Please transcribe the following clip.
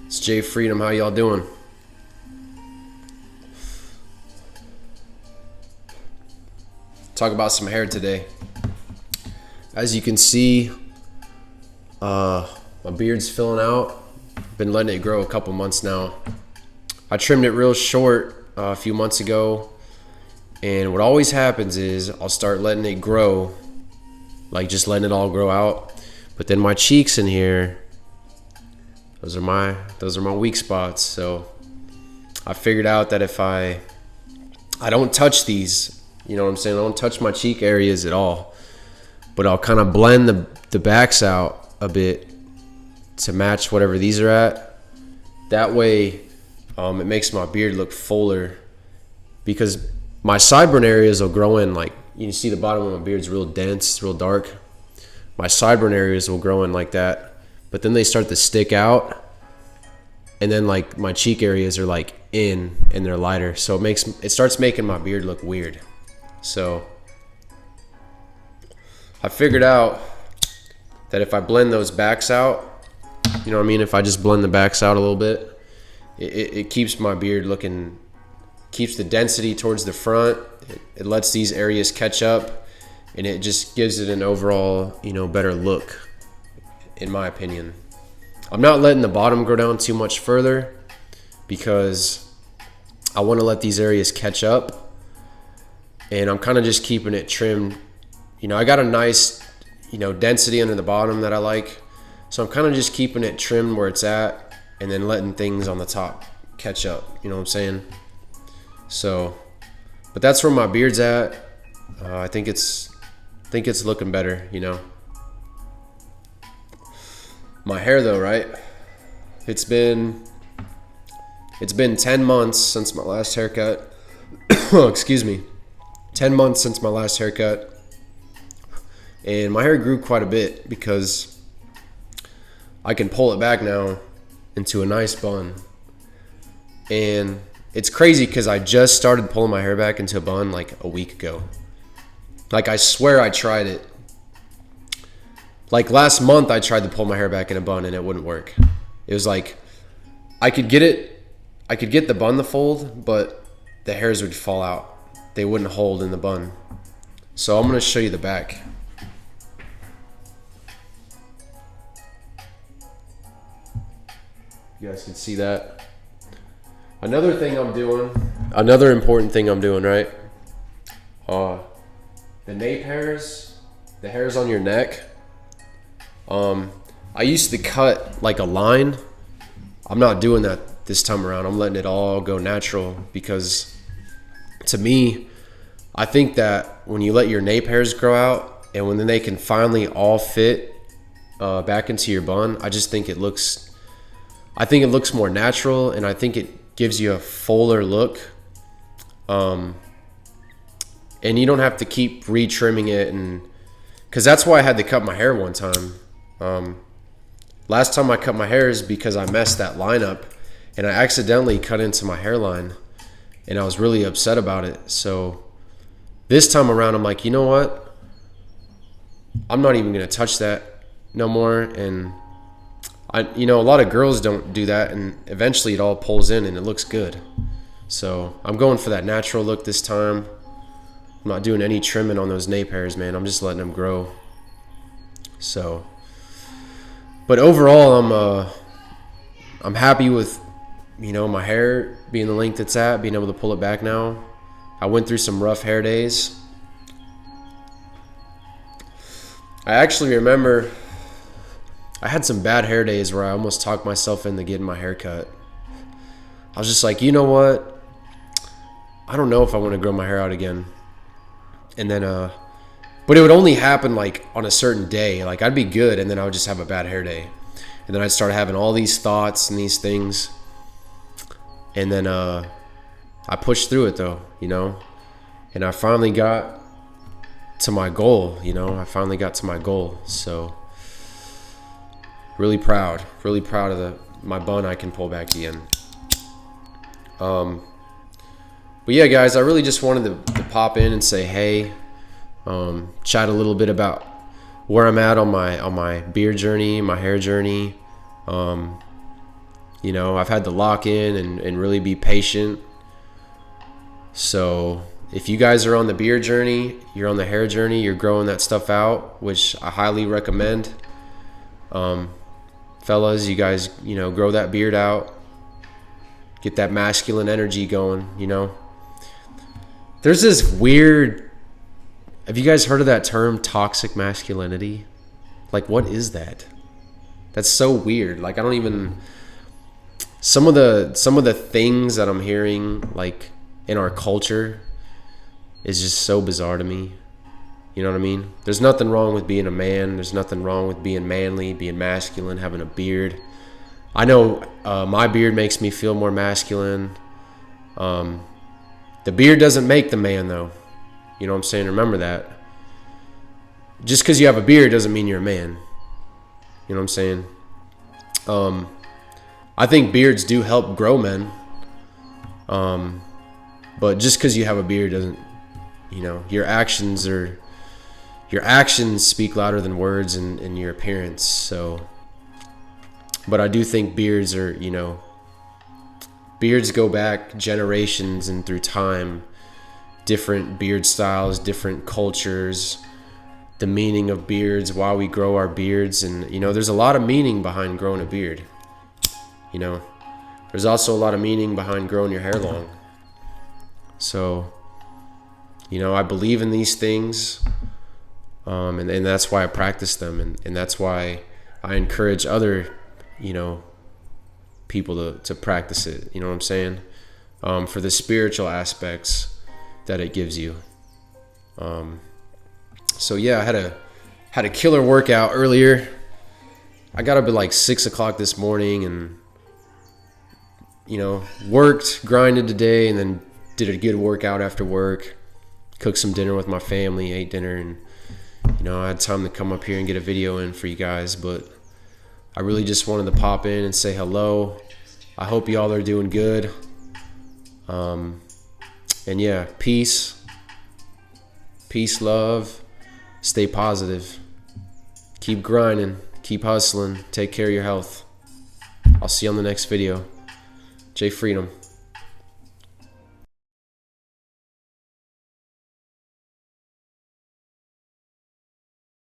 It's Jay Freedom. How y'all doing? Talk about some hair today. As you can see, my beard's filling out. Been letting it grow a couple months now. I trimmed it real short a few months ago, and what always happens is I'll start letting it grow, like just letting it all grow out. But then my cheeks in here, those are my weak spots. So I figured out that if I don't touch these, you know what I'm saying, I don't touch my cheek areas at all, but I'll kind of blend the backs out a bit to match whatever these are at. That way it makes my beard look fuller, because my sideburn areas will grow in, like you can see the bottom of my beard's real dense, real dark. My sideburn areas will grow in like that, but then they start to stick out, and then like my cheek areas are like in and they're lighter, so it starts making my beard look weird. So I figured out that if I blend those backs out, you know what I mean, if I just blend the backs out a little bit, it keeps my beard looking, keeps the density towards the front. It lets these areas catch up, and it just gives it an overall, you know, better look, in my opinion. I'm not letting the bottom grow down too much further because I want to let these areas catch up, and I'm kind of just keeping it trimmed. You know, I got a nice, you know, density under the bottom that I like, so I'm kind of just keeping it trimmed where it's at, and then letting things on the top catch up, you know what I'm saying? So, but that's where my beard's at. I think it's looking better, you know. My hair though, right? It's been 10 months since my last haircut. Excuse me. 10 months since my last haircut. And my hair grew quite a bit because I can pull it back now into a nice bun. And it's crazy because I just started pulling my hair back into a bun like a week ago. Like, I swear I tried it. Like last month I tried to pull my hair back in a bun and it wouldn't work. It was like I could get the bun to fold, but the hairs would fall out. They wouldn't hold in the bun. So I'm gonna show you the back. You guys can see that. Another important thing I'm doing, right? The nape hairs, the hairs on your neck. I used to cut like a line. I'm not doing that this time around. I'm letting it all go natural, because to me, I think that when you let your nape hairs grow out and when they can finally all fit back into your bun, I think it looks more natural, and I think it gives you a fuller look. And you don't have to keep re-trimming it, and because that's why I had to cut my hair one time. Last time I cut my hair is because I messed that line up, and I accidentally cut into my hairline, and I was really upset about it. So this time around, I'm like, you know what? I'm not even gonna touch that no more. And a lot of girls don't do that, and eventually it all pulls in and it looks good. So I'm going for that natural look this time. I'm not doing any trimming on those nape hairs, man. I'm just letting them grow. So, but overall, I'm happy with, you know, my hair being the length it's at, being able to pull it back now. I went through some rough hair days. I actually remember I had some bad hair days where I almost talked myself into getting my hair cut. I was just like, you know what? I don't know if I want to grow my hair out again. And then, but it would only happen like on a certain day. Like, I'd be good, and then I would just have a bad hair day. And then I'd start having all these thoughts and these things. And then I pushed through it though, you know. And I finally got to my goal, you know. I finally got to my goal. So really proud of my bun I can pull back again. But yeah, guys, I really just wanted to pop in and say hey, chat a little bit about where I'm at on my beard journey, my hair journey. You know, I've had to lock in and really be patient. So if you guys are on the beard journey, you're on the hair journey, you're growing that stuff out, which I highly recommend. Fellas, you guys, you know, grow that beard out. Get that masculine energy going, you know. There's this weird, have you guys heard of that term, toxic masculinity? Like, what is that? That's so weird. Like, I don't even, some of the things that I'm hearing, like, in our culture is just so bizarre to me. You know what I mean? There's nothing wrong with being a man. There's nothing wrong with being manly, being masculine, having a beard. I know my beard makes me feel more masculine. The beard doesn't make the man, though. You know what I'm saying? Remember that. Just because you have a beard doesn't mean you're a man. You know what I'm saying? I think beards do help grow men. But just because you have a beard doesn't, you know, your actions speak louder than words in your appearance. So, but I do think beards are, you know, beards go back generations and through time, different beard styles, different cultures, the meaning of beards, why we grow our beards. And, you know, there's a lot of meaning behind growing a beard. You know, there's also a lot of meaning behind growing your hair long. So, you know, I believe in these things. And that's why I practice them. And that's why I encourage other, you know, people to practice it. You know what I'm saying? For the spiritual aspects that it gives you. So yeah, I had a killer workout earlier. I got up at like 6 o'clock this morning and, you know, worked, grinded today, and then did a good workout after work. Cooked some dinner with my family, ate dinner, and, you know, I had time to come up here and get a video in for you guys. But I really just wanted to pop in and say hello. I hope y'all are doing good. And yeah, peace, love, stay positive, keep grinding, keep hustling, take care of your health. I'll see you on the next video. J Freedom.